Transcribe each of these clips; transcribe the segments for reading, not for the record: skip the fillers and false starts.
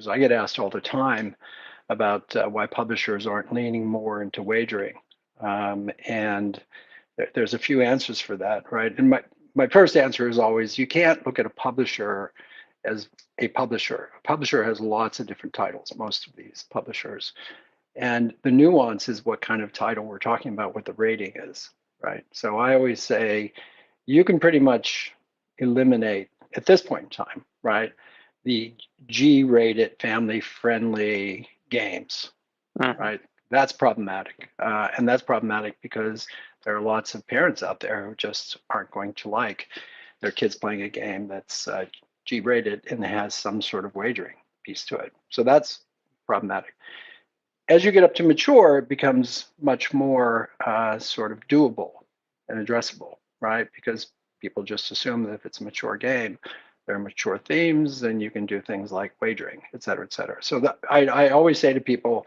publishers. I get asked all the time about why publishers aren't leaning more into wagering. And there's a few answers for that, right? And my first answer is always you can't look at a publisher as a publisher. A publisher has lots of different titles, most of these publishers. And the nuance is what kind of title we're talking about, what the rating is, right? So I always say you can pretty much eliminate at this point in time, right? The G-rated family-friendly games, right? That's problematic. And that's problematic because there are lots of parents out there who just aren't going to like their kids playing a game that's G-rated and has some sort of wagering piece to it. So that's problematic. As you get up to mature, it becomes much more sort of doable and addressable, right? Because people just assume that if it's a mature game, there are mature themes, and you can do things like wagering, et cetera, et cetera. So that, I always say to people,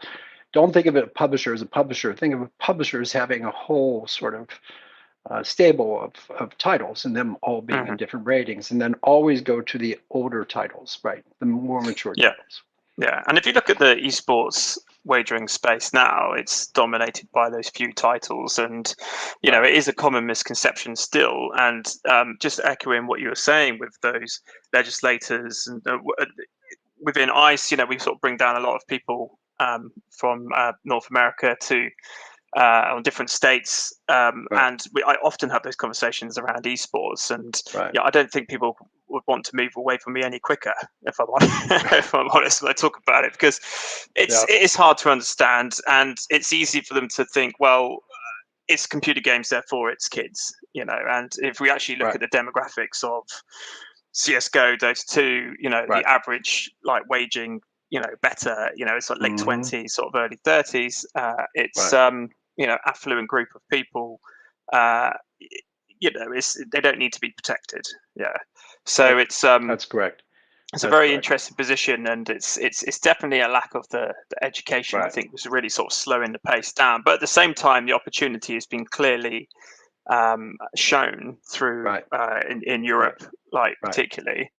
don't think of a publisher as a publisher. Think of a publisher as having a whole sort of stable of titles, and them all being in different ratings, and then always go to the older titles, right? The more mature titles. Yeah, and if you look at the esports wagering space now, it's dominated by those few titles, and it is a common misconception still. And just echoing what you were saying with those legislators and within ICE, we sort of bring down a lot of people from North America to on different states, and I often have those conversations around esports, and I don't think people would want to move away from me any quicker, if I'm honest, when I talk about it, because it is hard to understand, and it's easy for them to think, well, it's computer games, therefore it's kids, and if we actually look at the demographics of CSGO, Dota 2, the average waging, better, it's like late 20s, sort of early 30s. It's affluent group of people. They don't need to be protected. Yeah. So it's that's correct. It's a very interesting position, and it's definitely a lack of the education. I think was really sort of slowing the pace down. But at the same time, the opportunity has been clearly shown through in Europe, particularly.